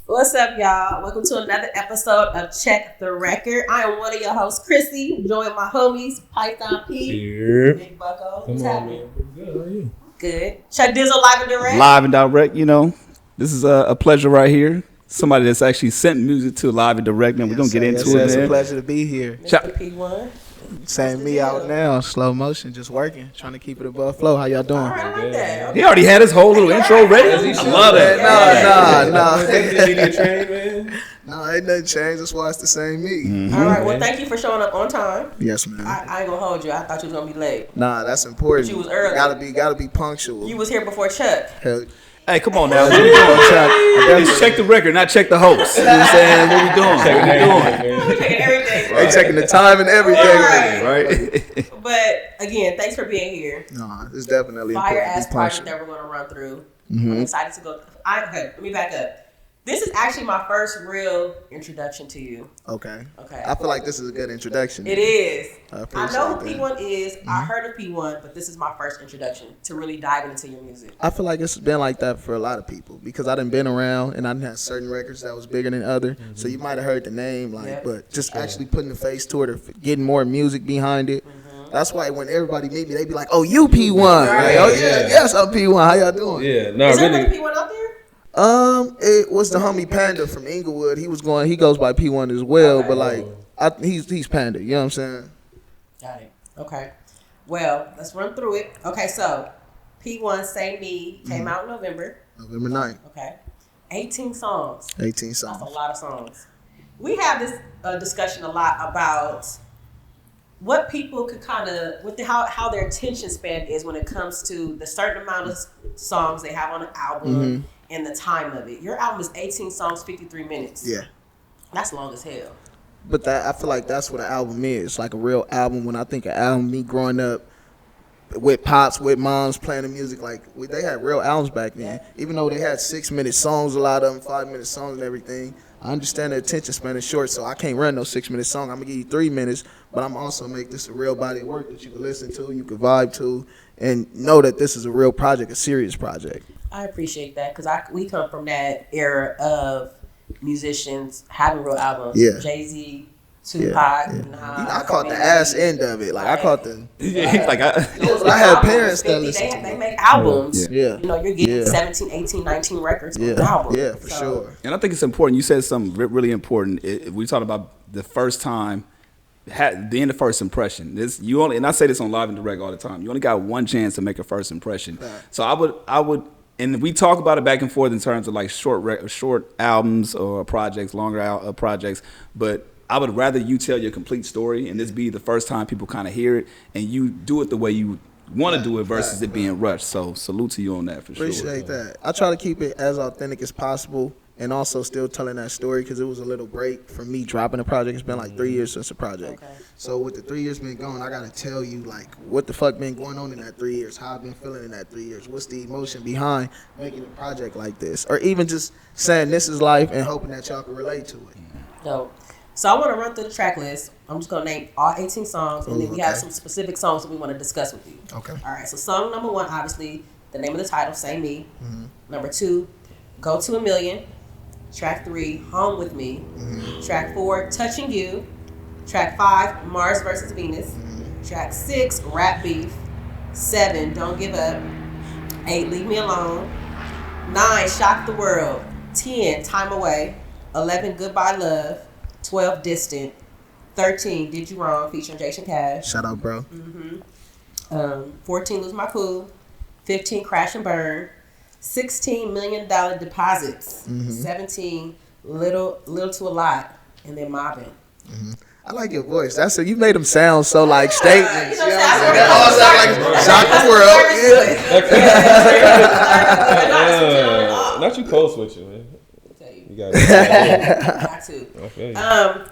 What's up, y'all? Welcome to another episode of Check the Record. I am one of your hosts, Khrissy, joined my homies, Python P, Here. Big Bucko. Come on, man. Good, how are you? Good. Chuck Dizzle live and direct. Live and direct, you know. This is a pleasure right here. Somebody that's actually sent music to live and direct, man. We're going to get into it, It's man. a pleasure to be here. Mr. P1. Same me out now, slow motion, just working, trying to keep it above flow. How y'all doing? All right, I like that. Okay. He already had his whole little intro ready. I love it. No, ain't nothing changed. That's why it's the same me. Mm-hmm. All right, well, thank you for showing up on time. Yes, man. I ain't gonna hold you. I thought you was gonna be late. Nah, that's important. But you was early. Gotta be punctual. You was here before Chuck. Hell, Hey, come on now. What we doing? Just check the record, not check the host. You know what I'm saying? What we doing? We're checking everything. they checking the time and everything. Right. But again, thanks for being here. Nah, it's definitely Fire important ass to be project punctual. that we're gonna run through. Mm-hmm. I'm excited to go. Okay, let me back up. This is actually my first real introduction to you. Okay. Okay. I feel like this is a good introduction. It is. I I know who appreciate P1 is. Mm-hmm. I heard of P1, but this is my first introduction to really dive into your music. I feel like it's been like that for a lot of people because I done been around and I done had certain records that was bigger than other. Mm-hmm. So you might have heard the name, like, Yep. but just actually putting the face to it or getting more music behind it. Mm-hmm. That's why when everybody meet me, they be like, "Oh, you P1?" Right. Like, "Oh yeah, yes, I'm P1. How y'all doing?" Yeah, no, Is there really. another P1 out there? It was the homie Panda from Inglewood. He goes by P1 as well, Okay. but like, he's Panda. You know what I'm saying? Got it. Okay. Well, let's run through it. Okay, so P1 Say Me came out in November. November 9th, Okay. 18 songs. 18 That's a songs. lot of songs. We have this discussion a lot about what people could kind of, how their attention span is when it comes to the certain amount of songs they have on an album and the time of it. Your album is 18 songs, 53 minutes. Yeah. That's long as hell. But that I feel like that's what an album is, like a real album. When I think of album, me growing up with pops, with moms playing the music, like they had real albums back then. Even though they had 6-minute songs, a lot of them 5-minute songs and everything. I understand the attention span is short, so I can't run no 6-minute song. I'm gonna give you 3 minutes, but I'm also make this a real body of work that you can listen to, you can vibe to, and know that this is a real project, a serious project. I appreciate that because we come from that era of musicians having real albums. Yeah. Jay-Z, Tupac, Nas, I caught the ass end of it, like I caught the. He's like, I had parents that listened to They it. make albums. Yeah. You know, you're getting Yeah. 17, 18, 19 records on Yeah, an album. yeah, for sure. and I think it's important. You said something really important. We talked about the first time, being the first impression. And I say this on live and direct all the time. You only got one chance to make a first impression. Right. So I would, and we talk about it back and forth in terms of like short albums or projects, longer projects. But I would rather you tell your complete story and this be the first time people kind of hear it, and you do it the way you want to do it versus it being rushed. So salute to you on that for sure. Appreciate that. I try to keep it as authentic as possible and also still telling that story because it was a little break from me dropping a project. It's been like 3 years since a project. Okay. So with the 3 years been going, I got to tell you like what the fuck been going on in that 3 years, how I've been feeling in that 3 years, what's the emotion behind making a project like this, or even just saying this is life and hoping that y'all can relate to it. Dope. So I want to run through the track list. I'm just going to name all 18 songs, and then we have okay. some specific songs that we want to discuss with you. Okay. All right, so song number 1, obviously, the name of the title, Say Me. Number 2, Go to a Million. Track 3, Home with Me. Track 4, Touching You. Track 5, Mars versus Venus. Track 6, Rap Beef. 7, Don't Give Up. 8, Leave Me Alone. 9, Shock the World. 10, Time Away. 11, Goodbye Love. 12, Distant. 13, Did You Wrong, featuring Jason Cash. Shout out, bro. 14, Lose My Cool. 15, Crash and Burn. 16, $1 Million Deposits. 17, Little to a Lot. And then Mobbing. I like your voice. That's it. You made them sound so like statements. You know, You know sound what I'm saying? like- They all sound like shock the world. Yeah. Not you code switching, man. You got Got to. I feel you.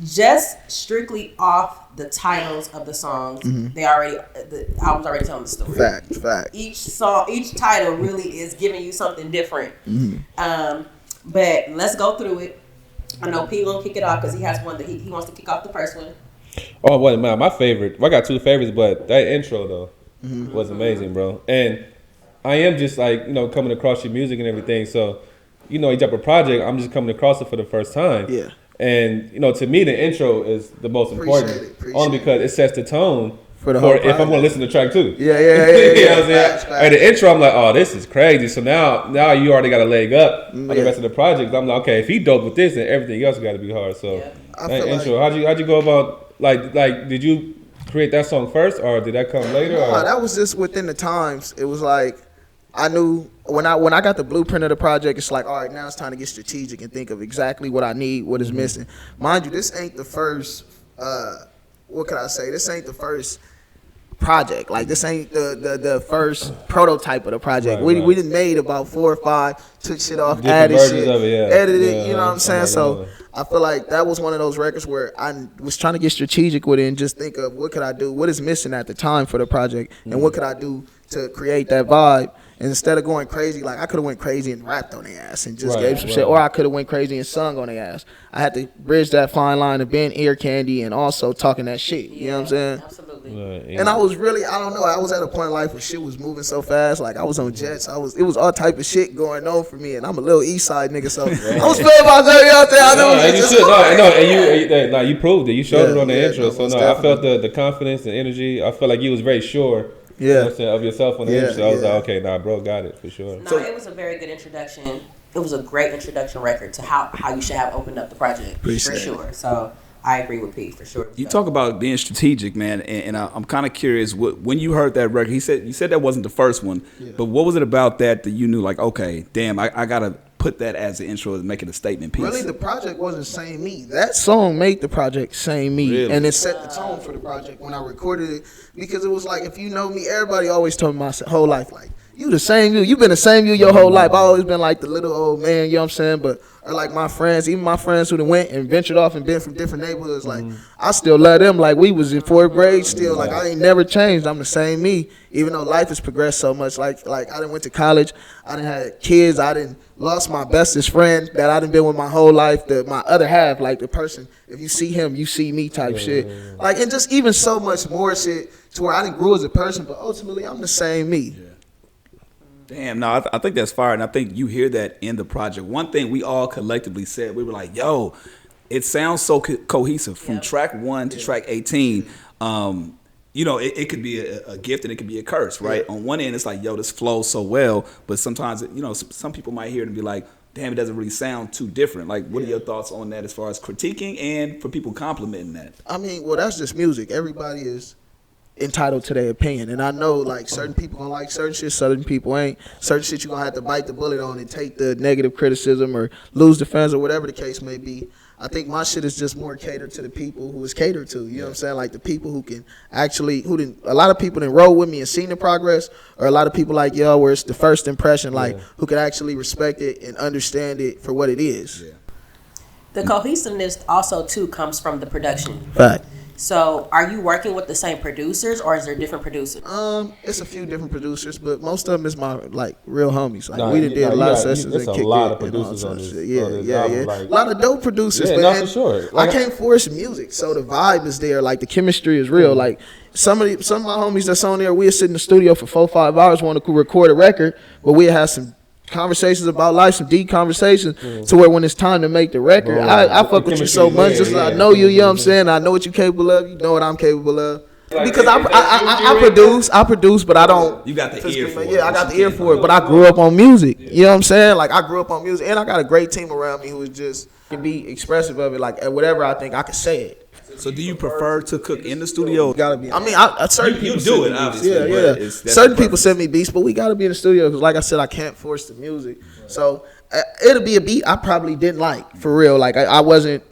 Just strictly off the titles of the songs, the album's already telling the story. Fact. Each title really is giving you something different. But let's go through it. I know P gonna kick it off because he has one that he wants to kick off the first one. Oh, what my favorite. Well, I got 2 favorites, but that intro though was amazing, bro. And I am just like, coming across your music and everything. So, you know, you drop a project, I'm just coming across it for the first time. Yeah. And you know, to me, the intro is the most important, only because it sets the tone for the whole if I'm going to listen to track 2. Yeah. You know what I'm saying? And the intro, I'm like, oh, this is crazy. So now you already got a leg up on the rest of the project. I'm like, okay, if he dope with this, then everything else got to be hard. So that intro, how'd you go about like did you create that song first, or did that come later? No, that was just within the times. It was like I knew when I got the blueprint of the project, it's like, all right, now it's time to get strategic and think of exactly what I need, what is missing. Mind you, this ain't the first. What can I say? This ain't the first project. Like, this ain't the first prototype of the project. Right. We done made about 4 or 5, took shit off, Different added shit, of it, edited it. You know what I'm saying? So I feel like that was one of those records where I was trying to get strategic with it and just think of what could I do, what is missing at the time for the project, and what could I do to create that vibe. And instead of going crazy, like I could have went crazy and rapped on their ass and just gave some shit, or I could have went crazy and sung on their ass. I had to bridge that fine line of being ear candy and also talking that shit. You know what I'm saying? Absolutely. And I was really, I don't know, I was at a point in life where shit was moving so fast. Like I was on jets. It was all type of shit going on for me, and I'm a little East Side nigga, so I was feeling myself out there. I know you proved it. You showed it on the intro. No, so I felt the confidence and energy. I felt like you was very sure. You know what I'm saying, of yourself on the intro. So I was like, okay, bro got it for sure. No, it was a very good introduction. It was a great introduction record to how you should have opened up the project. Appreciate for sure. So I agree with Pete for sure. You talk about being strategic, man, and I'm kind of curious. When you heard that record, you said that wasn't the first one, but what was it about that you knew, like, okay, damn, I gotta put that as the intro and make it a statement piece? Really, the project wasn't Same Me. That song made the project Same Me. Really? And it set the tone for the project when I recorded it, because it was like, if you know me, everybody always told me my whole life, like, you the same you. You've been the same you your whole life. I always been like the little old man, you know what I'm saying? But, or like my friends, even my friends who done went and ventured off and been from different neighborhoods, like, I still love them. Like, we was in 4th grade still. Like, I ain't never changed. I'm the same me, even though life has progressed so much. Like I done went to college. I done had kids. I done lost my bestest friend that I done been with my whole life. My other half, like the person, if you see him, you see me type shit. Like, and just even so much more shit to where I done grew as a person, but ultimately I'm the same me. Yeah. Damn, no, I think that's fire, and I think you hear that in the project. One thing we all collectively said, we were like, yo, it sounds so cohesive from track 1 to track 18. You know, it could be a gift and it could be a curse, right? On one end, it's like, yo, this flows so well, but sometimes, you know, some people might hear it and be like, damn, it doesn't really sound too different. Like, what are your thoughts on that as far as critiquing and for people complimenting that? I mean, well, that's just music. Everybody is entitled to their opinion, and I know like certain people gonna like certain shit, certain people ain't. Certain shit you gonna have to bite the bullet on and take the negative criticism or lose the fans or whatever the case may be. I think my shit is just more catered to the people who is catered to. You know what I'm saying? Like the people who can actually, a lot of people didn't roll with me and seen the progress, or a lot of people like yo, where it's the first impression, like who could actually respect it and understand it for what it is. Yeah. The cohesiveness also too comes from the production. Fact. So, are you working with the same producers, or is there different producers? It's a few different producers, but most of them is my like real homies. Like we did a lot of sessions and kicked it. A lot of producers on this. Yeah. Like, a lot of dope producers. Yeah, but for sure. Like, I can't force music, so the vibe is there. Like the chemistry is real. Like some of my homies that's on there, we'll sit in the studio for 4-5 hours, want to record a record, but we'll have some conversations about life, some deep conversations, to where when it's time to make the record, I fuck with you so much. Just like I know you, you know what I'm saying? I know what you're capable of. You know what I'm capable of. Because I produce, but I don't. You got the ear for it. Yeah, I got the ear for it, but I grew up on music. You know what I'm saying? Like I grew up on music, and I got a great team around me who is just can be expressive of it. Like whatever I think, I can say it. So do you prefer to cook in the studio? Gotta be. I mean, certain people do it, obviously. Yeah. Certain people send me beats, but we gotta be in the studio because, like I said, I can't force the music. So it'll be a beat I probably didn't like for real. Like I wasn't,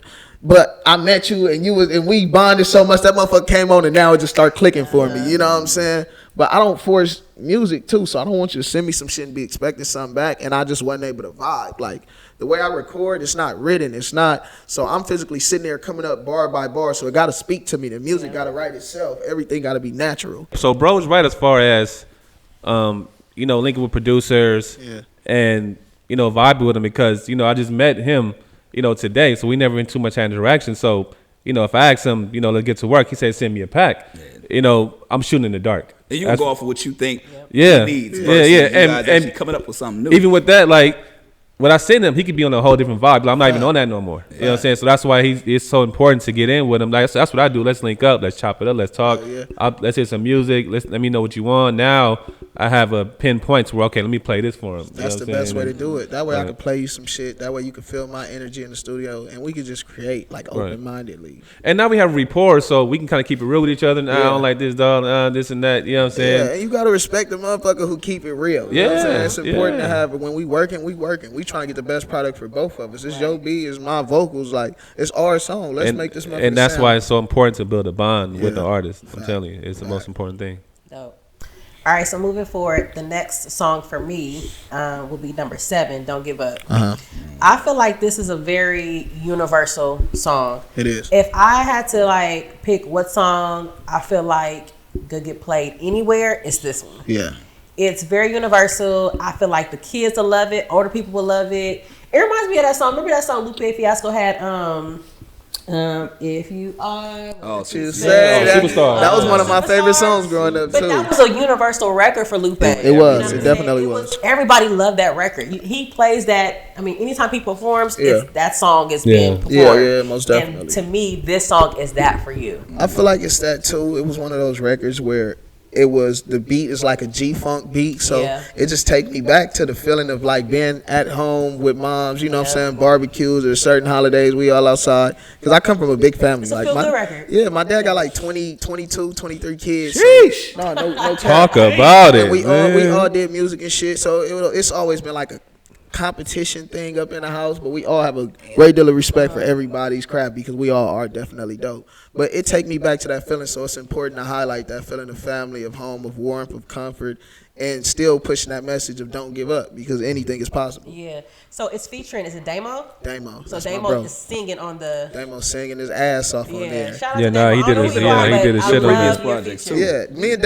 but I met you and we bonded so much that motherfucker came on and now it just started clicking for me. You know what I'm saying? But I don't force music too, so I don't want you to send me some shit and be expecting something back, and I just wasn't able to vibe. Like the way I record, it's not written, it's not. So I'm physically sitting there coming up bar by bar, so it got to speak to me. The music got to write itself. Everything got to be natural. So bro's right as far as, you know, linking with producers and, you know, vibing with them because, you know, I just met him, you know, today, so we never in too much interaction. So, you know, if I ask him, you know, let's get to work, he said send me a pack. You know, I'm shooting in the dark. And you can go off of what you think he needs. Yeah. And coming up with something new. Even with that, like, when I send him, he could be on a whole different vibe. Like, I'm not even on that no more. You know what I'm saying? So that's why it's so important to get in with him. Like, that's what I do. Let's link up. Let's chop it up. Let's talk. Let's hear some music. Let me know what you want. Now I have a pinpoint where, okay, let me play this for him. That's the best way to do it. That way I can play you some shit. That way you can feel my energy in the studio, and we can just create like open-mindedly. And now we have rapport, so we can kind of keep it real with each other. Now I don't like this, dog, this and that. You know what I'm saying? Yeah, and you got to respect the motherfucker who keep it real. You know what I'm saying? It's important to have it. When we working. We trying to get the best product for both of us. It's your beat, it's my vocals. Like, it's our song. Let's make this motherfucker. And that's sound. why it's so important to build a bond with the artist. I'm telling you, it's the most important thing. Dope. All right, so moving forward, the next song for me will be number 7, Don't Give Up. I feel like this is a very universal song. It is. If I had to like pick what song I feel like could get played anywhere, it's this one. Yeah. It's very universal. I feel like the kids will love it. Older people will love it. It reminds me of that song. Remember that song Lupe Fiasco had? If you are. Oh, she said that. Superstar. That was one of my favorite songs growing up But too. that was a universal record for Lupe. It was. It definitely was. Everybody loved that record. He plays that. I mean, anytime he performs, that song is being performed. Yeah, most definitely. And to me, this song is that for you. I feel like it's that too. It was one of those records where it was, the beat is like a G-funk beat, so it just take me back to the feeling of like being at home with moms, you know what I'm saying, barbecues or certain holidays, we all outside, because I come from a big family. It's a like feel-good record. Yeah, my dad got like 20, 22, 23 kids. Sheesh. So, no Talk about it. And we all did music and shit, so it's always been like a competition thing up in the house, but we all have a great deal of respect for everybody's craft because we all are definitely dope. But it take me back to that feeling, so it's important to highlight that feeling of family, of home, of warmth, of comfort, and still pushing that message of don't give up because anything is possible. Yeah. So it's featuring, is it Damo? Damo. So Damo is singing on the. Damo singing his ass off on there. Shout out to Damo. he did his shit on previous projects too. Yeah, me and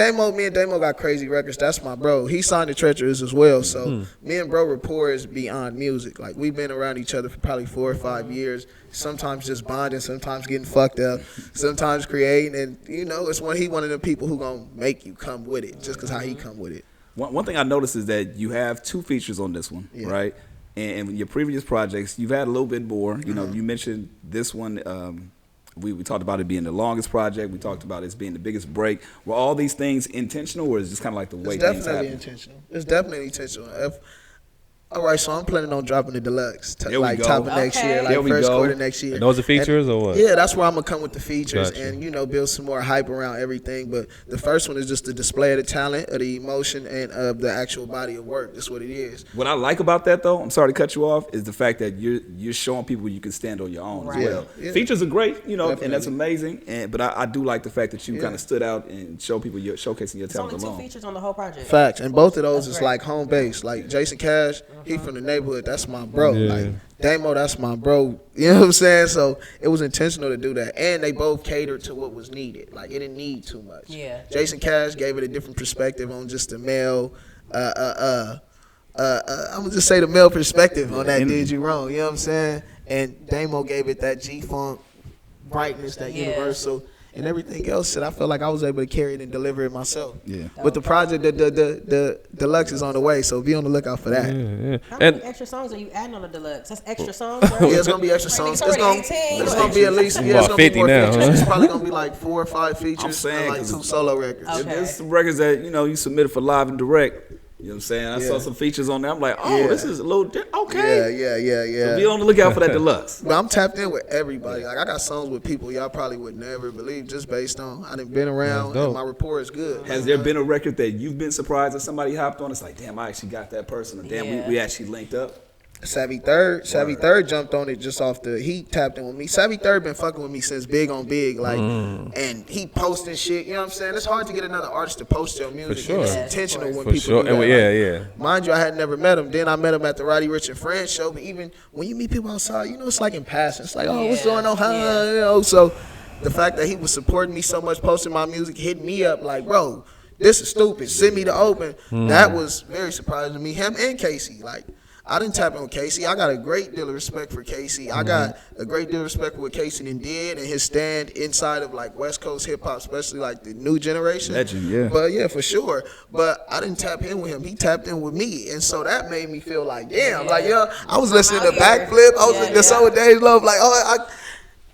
Damo got crazy records. That's my bro. He signed to Treacherous as well. So me and bro rapport is beyond music. Like, we've been around each other for probably 4 or 5 years. Sometimes just bonding, sometimes getting fucked up, sometimes creating. And, you know, it's when he one of the people who gonna make you come with it just because how he come with it. One thing I noticed is that you have 2 features on this one, right? And your previous projects, you've had a little bit more. You know, you mentioned this one. We talked about it being the longest project. We talked about it being the biggest break. Were all these things intentional, or is it just kind of like the way things happen? It's definitely intentional. All right, so I'm planning on dropping the deluxe, top of next year, like first quarter next year. And those are features or what? Yeah, that's where I'm gonna come with the features and, you know, build some more hype around everything. But the first one is just the display of the talent, of the emotion, and of the actual body of work. That's what it is. What I like about that, though, I'm sorry to cut you off, is the fact that you're showing people you can stand on your own as well. Yeah. Features are great, you know, and that's amazing. But I do like the fact that you kind of stood out and show people showcasing your talent alone. There's only 2 features on the whole project. Facts, and both of those is like home base. Like Jason Cash, he from the neighborhood. That's my bro. Like Damo, that's my bro. You know what I'm saying? So it was intentional to do that, and they both catered to what was needed. Like, it didn't need too much. Yeah. Jason Cash gave it a different perspective on just the male. I'm gonna just say the male perspective on that. Did you wrong? You know what I'm saying? And Damo gave it that G-funk brightness, that universal. And everything else, shit, I feel like I was able to carry it and deliver it myself. Yeah. But the project, the deluxe is on the way, so be on the lookout for that. How many extra songs are you adding on the deluxe? That's extra songs, right? Yeah, it's gonna be extra songs. It's gonna be at least it's gonna be more features. It's probably gonna be like 4 or 5 features. I'm saying, and like 2 solo records. Okay. There's some records that, you know, you submitted for live and direct. You know what I'm saying? I saw some features on there. I'm like, this is a little okay. Yeah. So be on the lookout for that deluxe. But I'm tapped in with everybody. Like, I got songs with people y'all probably would never believe just based on I done been around and my rapport is good. Has there been a record that you've been surprised that somebody hopped on? It's like, damn, I actually got that person. Or damn, we actually linked up. Savvy Third jumped on it just off he tapped in with me. Savvy Third been fucking with me since Big on Big, like, and he posting shit. You know what I'm saying? It's hard to get another artist to post your music. For sure. It's intentional when people do that. Mind you, I had never met him. Then I met him at the Roddy Ricch and Friends show. But even when you meet people outside, you know, it's like in passing. It's like, what's going on? You know, so the fact that he was supporting me so much, posting my music, hitting me up like, bro, this is stupid. Send me the open. That was very surprising to me. Him and Casey, like. I didn't tap in with Khrissy. I got a great deal of respect for Khrissy. I got a great deal of respect for what Khrissy did and his stand inside of like West Coast hip hop, especially like the new generation. Legend, yeah. But yeah, for sure. But I didn't tap in with him. He tapped in with me, and so that made me feel like, damn, like I was listening to Backflip. I was listening to Summer Days Love. Like,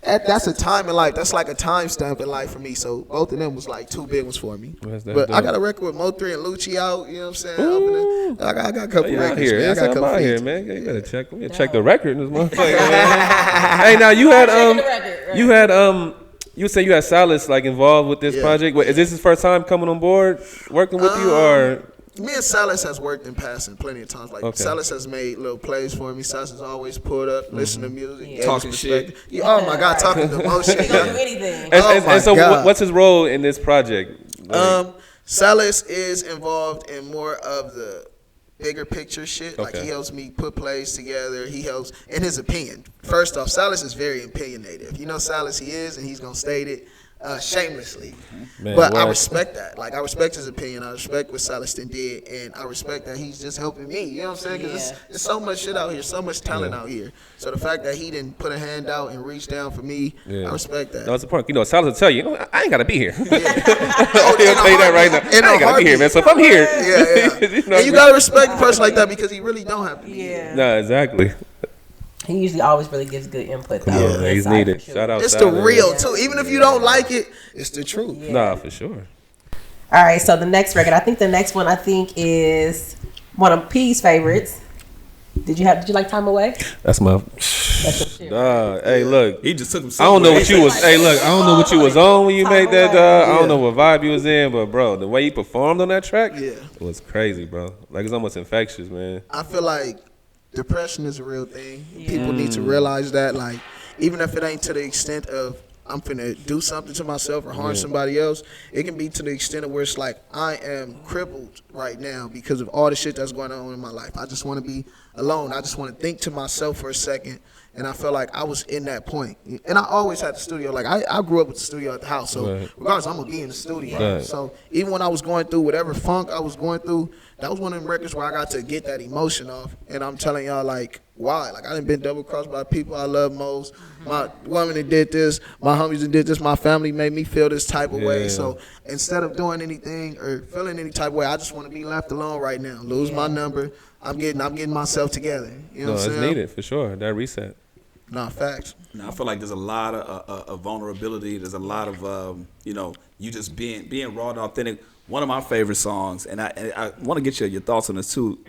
that's a time in life. That's like a timestamp in life for me. So both of them was like two big ones for me. But I got a record with Mo3 and Lucci out. You know what I'm saying? I got a couple records. Here. Man. I got them out here, man. You better check the record in this motherfucker. Hey, now you say you had Silas like involved with this project. Wait, is this his first time coming on board, working with you, or? Me and Silas has worked in passing plenty of times. Like Silas has made little plays for me. Silas has always pulled up, listen to music, talking shit. Yeah, oh my God, talking the most shit. He don't do anything. And so, what's his role in this project? Silas is involved in more of the bigger picture shit. Like he helps me put plays together. He helps in his opinion. First off, Silas is very opinionated. You know Silas, he is, and he's gonna state it. Shamelessly, but I respect that. Like I respect his opinion. I respect what Silas did, and I respect that he's just helping me. You know what I'm saying? Because there's so much shit out here, so much talent out here. So the fact that he didn't put a hand out and reach down for me, I respect that. No, that's the point. You know, Silas will tell you, I ain't gotta be here. He'll tell you that right now. I ain't gotta be here, man. So if I'm here, and you gotta respect a person like that because he really don't have to be. No, exactly. He usually always really gives good input, though. Yeah, he's needed. Sure. Shout out. It's the real, too. Even if you don't like it, it's the truth. Yeah. Nah, for sure. All right, so the next record, I think the next one, is one of P's favorites. Did you like Time Away? That's my. That's your shit. Hey, look. He just took him. I don't know what you was. Hey, look. I don't know what you was on when you made that. I don't know what vibe you was in, but bro, the way you performed on that track, was crazy, bro. Like it's almost infectious, man. I feel like depression is a real thing. People need to realize that. Like, even if it ain't to the extent of I'm finna do something to myself or harm somebody else, it can be to the extent of where it's like I am crippled right now because of all the shit that's going on in my life. I just want to be alone. I just want to think to myself for a second. And I felt like I was in that point. And I always had the studio. Like, I grew up with the studio at the house. So, regardless, I'm going to be in the studio. Right. So, even when I was going through whatever funk I was going through, that was one of them records where I got to get that emotion off. And I'm telling y'all, like, why? Like, I done been double-crossed by people I love most. My woman that did this. My homies that did this. My family made me feel this type of way. So, instead of doing anything or feeling any type of way, I just want to be left alone right now. Lose my number. I'm getting myself together. You know what I'm saying? It's needed, for sure. That reset. Nah, facts. No, I feel like there's a lot of vulnerability. There's a lot of you just being raw and authentic. One of my favorite songs, and I want to get your thoughts on this too.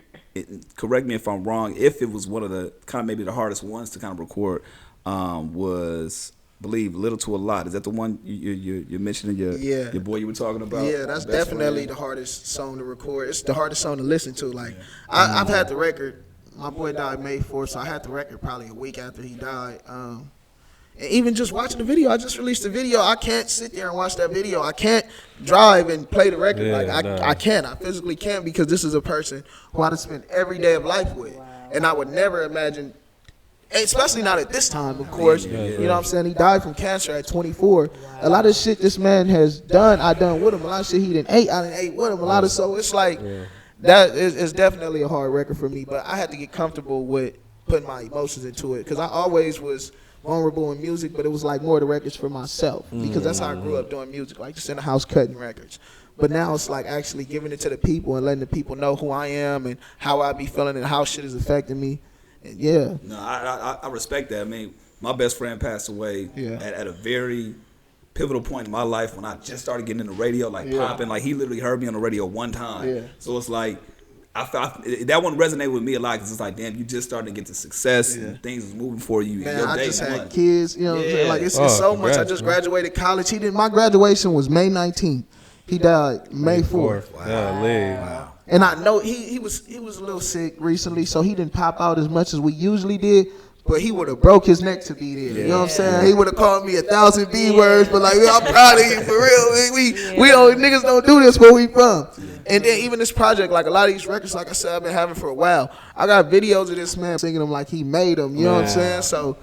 Correct me if I'm wrong. If it was one of the kind of maybe the hardest ones to kind of record, was I believe Little to a Lot. Is that the one you're mentioning your boy you were talking about? Yeah, that's definitely the hardest song to record. It's the hardest song to listen to. Like I've had the record. My boy died May 4th, so I had the record probably a week after he died. And even just watching the video, I just released the video. I can't sit there and watch that video. I can't drive and play the record. I can't. I physically can't because this is a person who I spent every day of life with. And I would never imagine, especially not at this time, of course. You know what I'm saying? He died from cancer at 24. A lot of shit this man has done, I done with him. A lot of shit he done ate, I done ate with him. A lot of, so it's like, that is definitely a hard record for me, but I had to get comfortable with putting my emotions into it because I always was vulnerable in music, but it was like more of the records for myself because that's how I grew up doing music, like just in the house cutting records. But now it's like actually giving it to the people and letting the people know who I am and how I be feeling and how shit is affecting me. And No, I respect that. I mean, my best friend passed away at a very pivotal point in my life when I just started getting into radio, popping. Like he literally heard me on the radio one time. So it's like that one resonated with me a lot because it's like, damn, you just starting to get to success and things is moving for you. Man, I just had kids. You know what I'm saying? Like it's so much. I just graduated college. My graduation was May 19th. He died May 4th. Wow. And I know he was a little sick recently, so he didn't pop out as much as we usually did. But he would have broke his neck to be there. You know what I'm saying? He would have called me 1,000 B words, but like, I'm proud of you for real. We don't, niggas don't do this where we from. And then even this project, like a lot of these records, like I said, I've been having for a while. I got videos of this man singing them like he made them. You know what I'm saying? So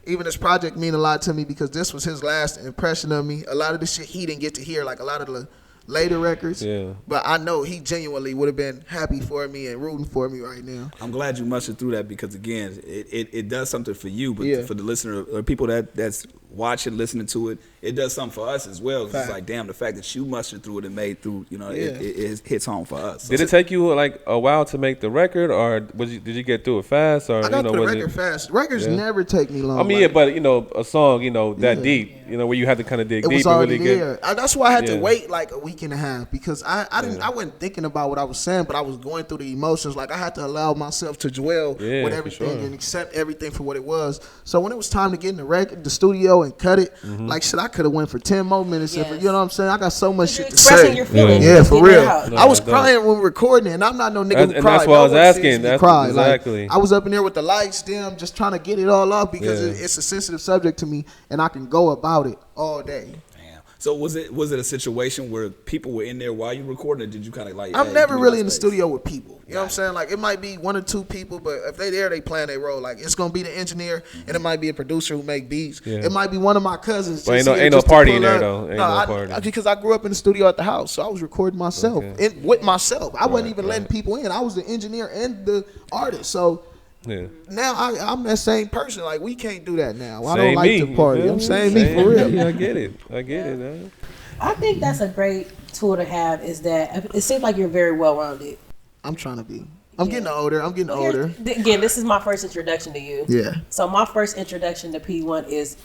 even this project mean a lot to me because this was his last impression of me. A lot of the shit he didn't get to hear, like a lot of the later records. Yeah. But I know he genuinely would have been happy for me and rooting for me right now. I'm glad you mustered through that because again, it does something for you, but Yeah. for the listener or people that's watching, listening to it, it does something for us as well. It's like, damn, the fact that you mustered through it and made through, it hits home for us. Did it take you like a while to make the record, or did you get through it fast? Or I got was through the record fast. Records never take me long. I mean, but a song, that deep, where you had to kind of dig it deep was and already really there. get. That's why I had to wait like a week and a half because I wasn't thinking about what I was saying, but I was going through the emotions. Like I had to allow myself to dwell with everything and accept everything for what it was. So when it was time to get in the studio and cut it, like shit, I could have went for 10 more minutes. Yes. You know what I'm saying? I got so much shit to Expressing say. your feelings. Yeah, for real. I I was crying when recording, and I'm not no nigga who And cry. that's why I was asking. That's That's exactly. exactly. I was up in there with the lights, dim, just trying to get it all off because it's a sensitive subject to me, and I can go about it all day. So was it a situation where people were in there while you recording, or did you kind of like? I'm never really in the studio with people. You know what I'm saying? Like it might be 1 or 2 people, but if they there, they playing their role. Like it's gonna be the engineer, and it might be a producer who make beats. Yeah. It might be one of my cousins. But just ain't no just to party pull in there up. though. Ain't no party. Because I grew up in the studio at the house, so I was recording myself with myself. I wasn't even letting people in. I was the engineer and the artist. So. Yeah. Now I'm that same person. Like we can't do that now. I Same don't like me, to party. you I'm feel saying me? me for real. Yeah, I get it. Man. I think that's a great tool to have. Is that it seems like you're very well rounded. I'm trying to be. I'm getting older. Again, this is my first introduction to you. Yeah. So my first introduction to P1 is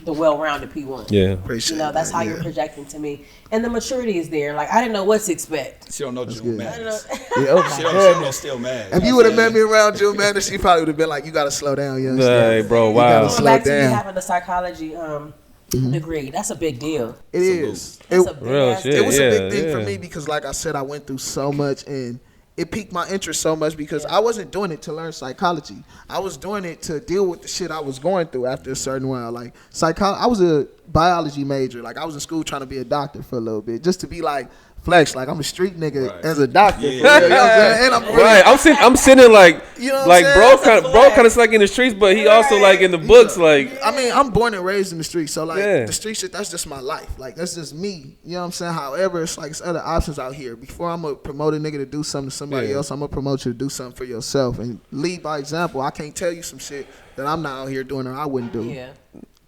the well-rounded P1. Yeah. Appreciate That's how you're projecting to me, and the maturity is there. Like I didn't know what to expect. She don't know Jewel Madness. Yeah, oh my She God. don't know Still Mad. If you would have met me around Jewel Madness, she probably would have been like, "You got to slow down, young." Hey, bro, You wow. gotta Going slow back to you down. having a psychology degree, that's a big deal. It is. That's a big Real ass shit. deal. It was a big thing yeah. for me because, like I said, I went through so much and it piqued my interest so much because I wasn't doing it to learn psychology. I was doing it to deal with the shit I was going through after a certain while. Like I was a biology major. Like I was in school trying to be a doctor for a little bit, just to be like flex. Like I'm a street nigga as a doctor. Yeah. You know what I'm saying? And I'm really, Right, I'm sitting like, You know what I'm like saying? bro kind of like in the streets, but he also like in the books, like. I mean, I'm born and raised in the streets, so like Yeah. the street shit, that's just my life. Like that's just me. You know what I'm saying? However, it's like it's other options out here. Before I'm gonna promote a nigga to do something to somebody else, I'm gonna promote you to do something for yourself and lead by example. I can't tell you some shit that I'm not out here doing or I wouldn't do. Yeah.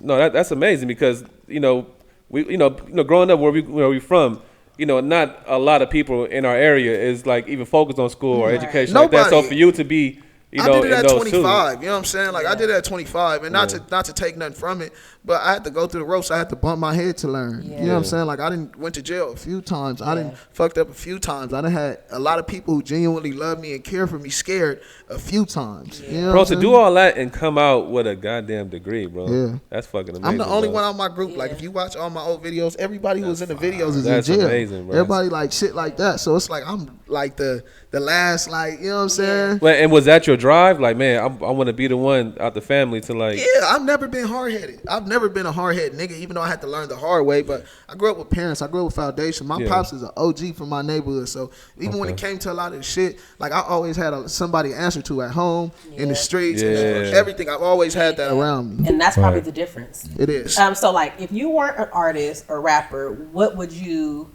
No, that's amazing because we growing up where we from, not a lot of people in our area is like even focused on school or education like that. So Nobody. for you to be, I did it in at those 25. You know what I'm saying? Like I did it at 25, and not to take nothing from it, but I had to go through the ropes. I had to bump my head to learn. Yeah. You know what I'm saying? Like I went to jail a few times. I didn't fucked up a few times. I done had a lot of people who genuinely love me and care for me scared a few times. You know bro, what I'm to do saying? all that and come out with a goddamn degree, bro. Yeah. That's fucking amazing. I'm the only bro. one on my group. Like if you watch all my old videos, everybody who was in the videos is That's in jail. amazing, bro. Everybody like shit like that. So it's like I'm like the last, like, you know what I'm saying? Well, and was that your drive? Like, man, I want to be the one out the family to like. Yeah, I've never been hard-headed. I've never been a hard-headed nigga, even though I had to learn the hard way. But I grew up with parents. I grew up with foundation. My pops is an OG from my neighborhood. So even when it came to a lot of the shit, like I always had somebody to answer to at home, in the streets, and everything. I've always had that around me. And that's probably the difference. It is. So like if you weren't an artist or rapper, what would you,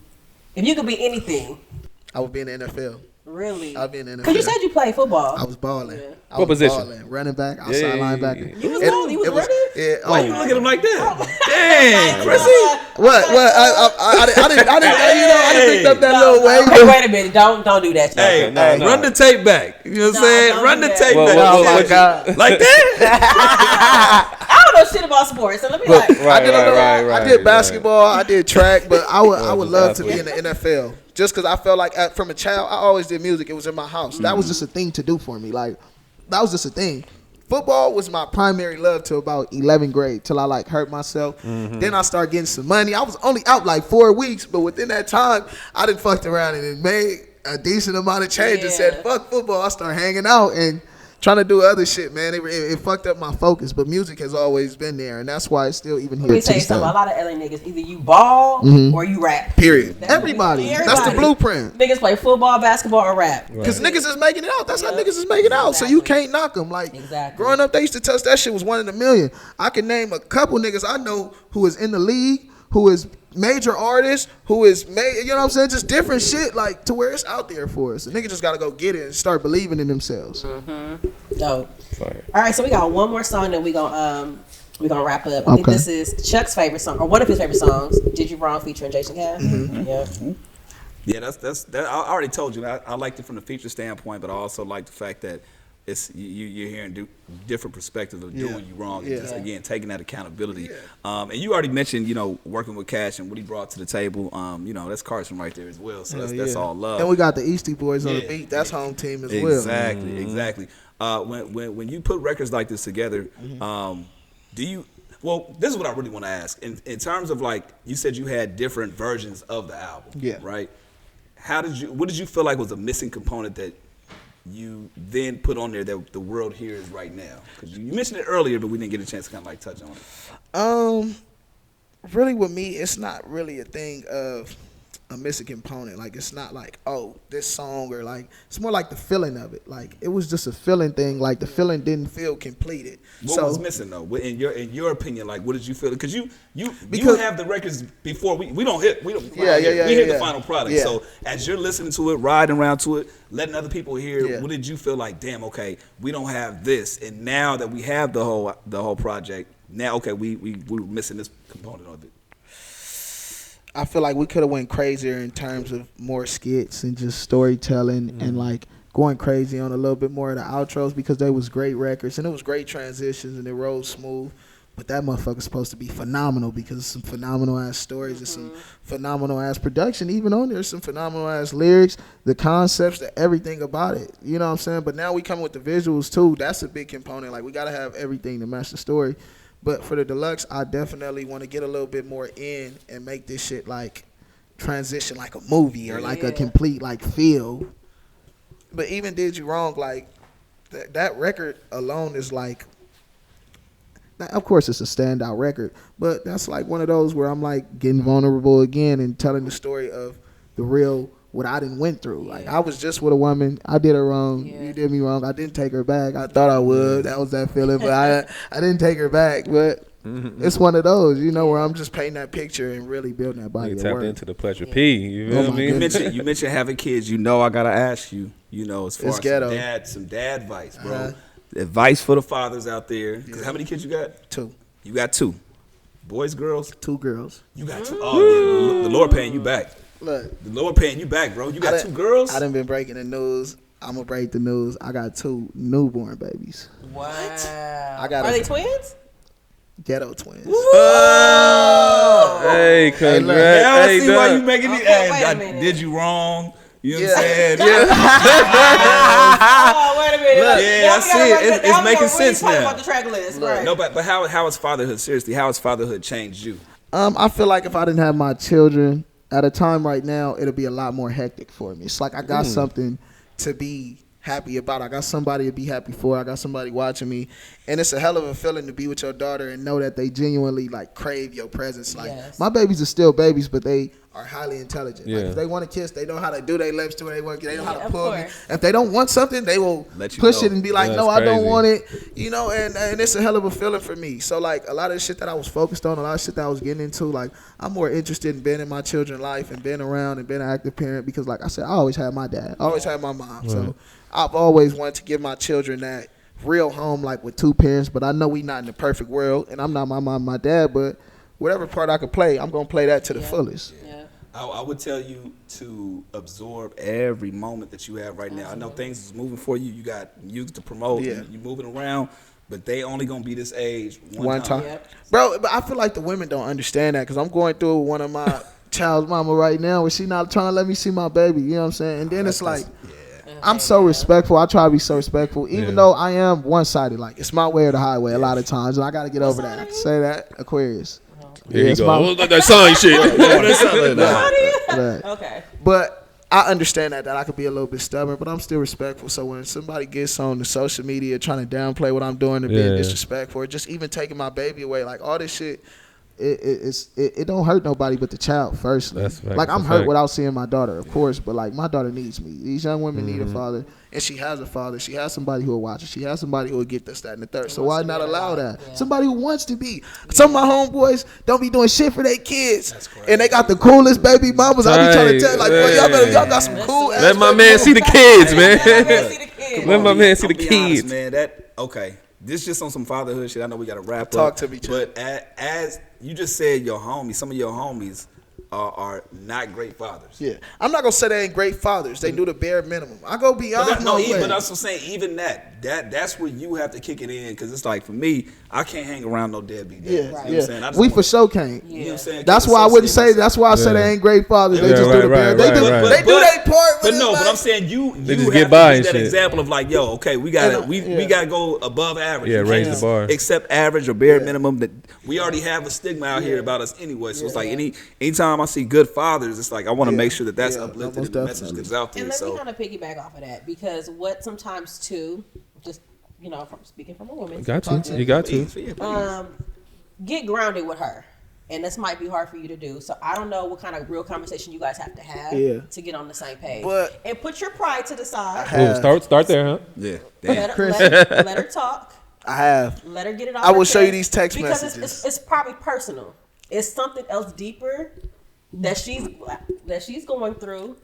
if you could be anything? I would be in the NFL. Really? I'd be in the NFL. Because you said you played football. I was balling. Yeah. I What was position? balling. Running back, outside linebacker. You was balling? You was running? Yeah. Why you look at him like that? Dang, Khrissy. What? I didn't pick up that little wave. Hey, wait a minute. Don't do that. Hey, no. run the tape back. You know what I'm saying? don't Run do the that. tape Well, back. well, Oh my God. Like that? I don't know shit about sports, so let me like. I did basketball. I did track, but I would love to be athlete. in the NFL. Just because I felt like from a child, I always did music. It was in my house. That was just a thing to do for me. Like that was just a thing. Football was my primary love till about 11th grade, till I like hurt myself. Then I started getting some money. I was only out like 4 weeks, but within that time, I done fucked around and it made a decent amount of change and said, fuck football. I started hanging out and trying to do other shit, man. It fucked up my focus, but music has always been there, and that's why it's still even here. Let me tell you something. A lot of LA niggas, either you ball or you rap. Period. Everybody. That's the blueprint. Niggas play football, basketball, or rap. Because niggas is making it out. That's how niggas is making out. So you can't knock them. Like, growing up, they used to tell us that shit was 1 in a million. I can name a couple niggas I know who is in the league, who is major artist who is you know what I'm saying, just different shit, like to where it's out there for us. The nigga just gotta go get it and start believing in themselves. Dope. All right, so we got one more song that we gonna wrap up. I think this is Chuck's favorite song, or one of his favorite songs, "Did You Wrong" featuring Jason Cass. Yeah, that's I already told you. I liked it from the feature standpoint, but I also like the fact that it's you're hearing different perspectives of doing you wrong, and just again taking that accountability. And you already mentioned, working with Cash and what he brought to the table. That's Carson right there as well. So that's all love. And we got the Eastie Boys on the beat. That's home team as well. Exactly. When you put records like this together, do you? Well, this is what I really want to ask. In terms of, like, you said you had different versions of the album, right? What did you feel like was a missing component that you then put on there that the world hears right now? Because you mentioned it earlier, but we didn't get a chance to kind of like touch on it. Really with me, it's not really a thing of a missing component. Like, it's not like, oh, this song, or like, it's more like the feeling of it. Like, it was just a feeling thing. Like, the feeling didn't feel completed. What was missing though? In your opinion, like, what did you feel? Because you have the records before we don't hit we hit the final product. Yeah. So as you're listening to it, riding around to it, letting other people hear, what did you feel like? Damn, okay, we don't have this, and now that we have the whole project, now okay, we're missing this component of it. I feel like we could have went crazier in terms of more skits and just storytelling and like going crazy on a little bit more of the outros, because they was great records and it was great transitions and it rolled smooth. But that motherfucker's supposed to be phenomenal because it's some phenomenal ass stories and some phenomenal ass production. Even on there, some phenomenal ass lyrics, the concepts, everything about it. You know what I'm saying? But now we come with the visuals too. That's a big component. Like, we gotta have everything to match the story. But for the deluxe, I definitely want to get a little bit more in and make this shit like transition like a movie or like a complete like feel. But even Did You Wrong, like that record alone is like, of course it's a standout record, but that's like one of those where I'm like getting vulnerable again and telling the story of the real what I done went through. Like, I was just with a woman. I did her wrong. You did me wrong. I didn't take her back. I thought I would. That was that feeling, but I didn't take her back. But it's one of those, where I'm just painting that picture and really building that body of work. Tapped into the pleasure P. You feel me? You mentioned having kids. I gotta ask you. As far as some dad advice, bro. Advice for the fathers out there. How many kids you got? 2. You got 2. Boys, girls? 2 girls. You got 2. Oh yeah, the Lord paying you back. Look, the Lord paying you back, bro. You got 2 girls? I done been breaking the news. I'm going to break the news. I got 2 newborn babies. What? Are they twins? Ghetto twins. Oh! Hey, congrats. Now I see Doug. why you making me. Did you wrong? You know what I'm saying? Oh, wait a minute. I see it. It's making sense now. About the track list, right? No, but how has fatherhood, seriously, how has fatherhood changed you? I feel like if I didn't have my children at a time right now, it'll be a lot more hectic for me. It's like I got something to be happy about. I got somebody to be happy for. I got somebody watching me. And it's a hell of a feeling to be with your daughter and know that they genuinely like crave your presence. Like, my babies are still babies, but they are highly intelligent. Like, if they want to kiss, they know how to do their lips to it. They know how to pull me. If they don't want something, they will push it and be like, no, I don't want it. And it's a hell of a feeling for me. So like a lot of the shit that I was focused on, a lot of shit that I was getting into, like I'm more interested in being in my children's life and being around and being an active parent, because like I said, I always had my dad. I always had my mom. So I've always wanted to give my children that real home, like with 2 parents. But I know we not in the perfect world, and I'm not my mom and my dad, but whatever part I could play, I'm going to play that to the fullest. I would tell you to absorb every moment that you have right now. I know things is moving for you. You got music to promote. You're moving around, but they only going to be this age one time. Bro, but I feel like the women don't understand that, because I'm going through one of my child's mama right now where she not trying to let me see my baby. You know what I'm saying? And then it's like, I'm so respectful. I try to be so respectful, even though I am one-sided. Like, it's my way or the highway a lot of times, and I got to get over that. I can say that. Aquarius. There you go. That sign shit. Okay. But I understand that I could be a little bit stubborn, but I'm still respectful. So when somebody gets on the social media trying to downplay what I'm doing and being disrespectful, or just even taking my baby away, like all this shit, it don't hurt nobody but the child firstly. That's fact, like I'm that's hurt fact. without seeing my daughter, of course, but like my daughter needs me. These young women need a father, and she has a father. She has somebody who will watch her. She has somebody who will get this, that, and the third. So why not allow that? Yeah. Somebody who wants to be. Some of my homeboys don't be doing shit for their kids, and they got the coolest baby mamas. I be trying to tell like, boy, y'all got some cool. Let my man see the kids, man. Let my man see the I'll be kids. honest, man. Okay. This just on some fatherhood shit. I know we got to wrap up. Talk to me, Chuck. But as you just said, some of your homies are not great fathers. Yeah, I'm not gonna say they ain't great fathers. They do the bare minimum. I go beyond. But that's what I'm saying. Even that's where you have to kick it in, because it's like for me, I can't hang around no deadbeat dads. Yeah, You know what I'm saying? I just we want- for sure can't. You know what I'm saying? That's why I wouldn't say. That's why I say they ain't great fathers. They Yeah, just do the bare. They do their part. But no, but I'm saying you just have get by to and be that shit. example of like, yo, okay, we gotta go above average. Yeah, You raise can't the bar. Accept average or bare minimum. That we already have a stigma out here about us anyway. So it's like anytime I see good fathers, it's like I want to make sure that that's uplifted and the message gets out there. And let me So kind of piggyback off of that, because what sometimes too, just from speaking from a woman, You got to. Get grounded with her. And this might be hard for you to do. So I don't know what kind of real conversation you guys have to have to get on the same page. And put your pride to the side. Start there, huh? yeah, Let her talk. I have. Let her get it off. I will her show you chest, these text because messages. It's probably personal. It's something else deeper that she's going through.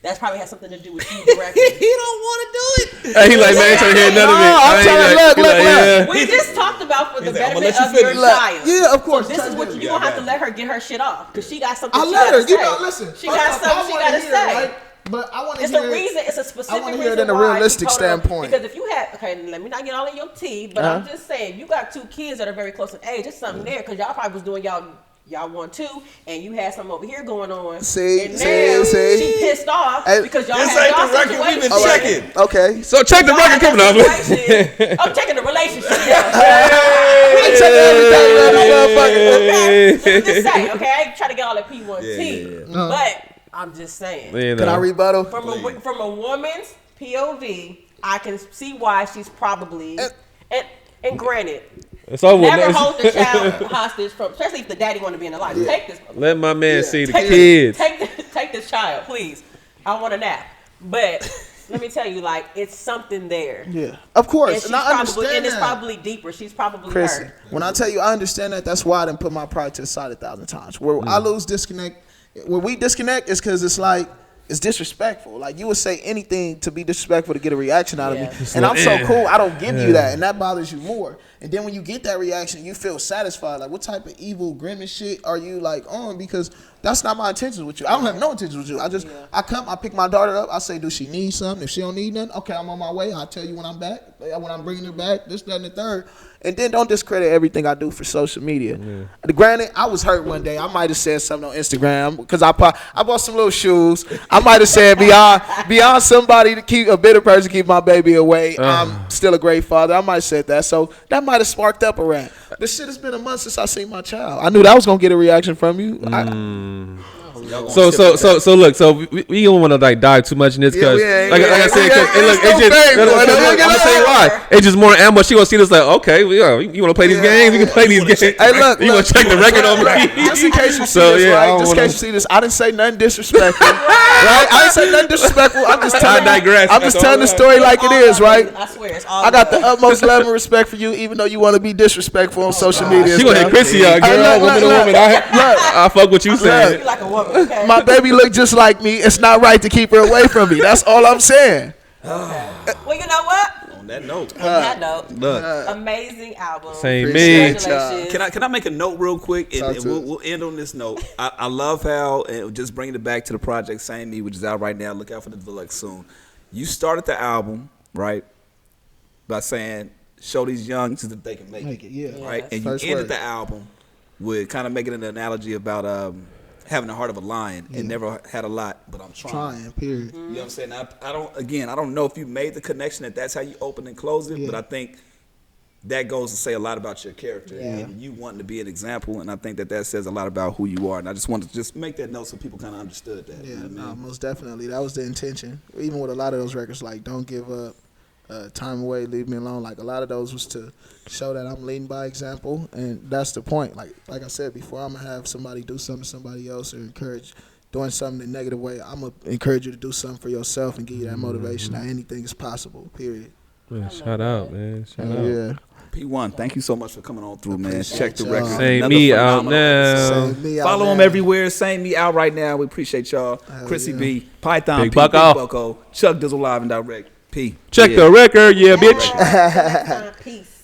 That's probably has something to do with you directly. he don't want to do it. Hey, he like, man, ain't trying to hear none of it. I'm trying to look. We just talked about for the He's like, "I'ma betterment let you of your finish." child. Yeah, of course. So this is what you don't have to let her get her shit off, because she got something. I she let gotta her. You say. know, listen. She got something she gotta say. Right? But I want to It's hear a reason. It's a specific I want reason. to hear it in a why realistic she told her- standpoint. Because if you had, let me not get all in your tea, but I'm just saying, you got two kids that are very close in age. It's something there, because y'all probably was doing y'all one too, and you had something over here going on. See, and now see. she pissed off because y'all This had ain't y'all the record we've been situation. checking. Okay. So check the record coming up. I'm checking the relationship. Okay, let me just say, okay, I ain't trying to get all that P1T, but I'm just saying. Can I rebuttal? From a woman's POV, I can see why she's probably and granted, It's over. never hold the child hostage from, especially if the daddy want to be in the life. Take this. Let my man see the Take kids. take this child, please. I want a nap. But let me tell you, like, it's something there. Yeah, of course. And, And I understand and it's that. probably deeper. She's probably Khrissy, hurt. when I tell you I understand that, that's why I didn't put my pride to the side 1,000 times. Where I lose disconnect, when we disconnect, is because it's like, it's disrespectful. Like, you would say anything to be disrespectful to get a reaction out of me. And I'm so cool, I don't give you that. And that bothers you more. And then when you get that reaction, you feel satisfied. Like, what type of evil, grimace shit are you, like, on? Because that's not my intentions with you. I don't have no intentions with you. I come, I pick my daughter up. I say, do she need something? If she don't need nothing, okay, I'm on my way. I'll tell you when I'm back. When I'm bringing her back, this, that, and the third. And then don't discredit everything I do for social media. Granted, I was hurt one day. I might have said something on Instagram because I bought some little shoes. I might have said beyond somebody to keep a bitter person keep my baby away. I'm still a great father. I might have said that. So that might have sparked up a rant. This shit has been a month since I seen my child. I knew that was gonna get a reaction from you. So look, we don't want to like dive too much in this because, like I said, I'm gonna tell you why. It's just more ammo. She gonna see this like, okay, you want to play these games? We can play these games. Hey, look, you gonna check the record on me? Just in case you see this, right? Just in case you see this, I didn't say nothing disrespectful, right? I didn't say nothing disrespectful. I'm just telling the story like it is, right? I swear, it's all I got the utmost love and respect for you, even though you want to be disrespectful on social media. She gonna hit Khrissy out, girl, woman to woman. I fuck what you saying. You like a woman, okay? My baby look just like me. It's not right to keep her away from me. That's all I'm saying. Well, you know what? On that note, amazing album. Same me. Congratulations. Can I make a note real quick, and we'll end on this note. I love how, and just bringing it back to the project Same Me, which is out right now. Look out for the deluxe soon. You started the album right by saying, "Show these young so that they can make it." Yeah. Right, and you ended the album with kind of making an analogy about having the heart of a lion and never had a lot, but I'm trying. Period. You know what I'm saying? I don't know if you made the connection that's how you open and close it, but I think that goes to say a lot about your character and you wanting to be an example, and I think that says a lot about who you are. And I just wanted to make that note so people kind of understood that. Yeah, you know what I mean? most definitely. That was the intention. Even with a lot of those records, like Don't Give Up, time away, leave me alone. Like a lot of those was to show that I'm leading by example, and that's the point. Like I said before, I'm gonna have somebody do something to somebody else or encourage doing something in a negative way. I'm gonna encourage you to do something for yourself and give you that motivation that anything is possible. Period. Man, shout out, man. Shout out. Yeah. P1, thank you so much for coming on through, man. Check the y'all. record. Say Another me out phenomenal now. episode. Say me out Follow him now. everywhere. Say me out right now. We appreciate y'all. Khrissy yeah. B, Python Big P, Bucko. Big Bucko, Chuck Dizzle live and direct. P. Check Yeah. the record, yeah, bitch. Peace.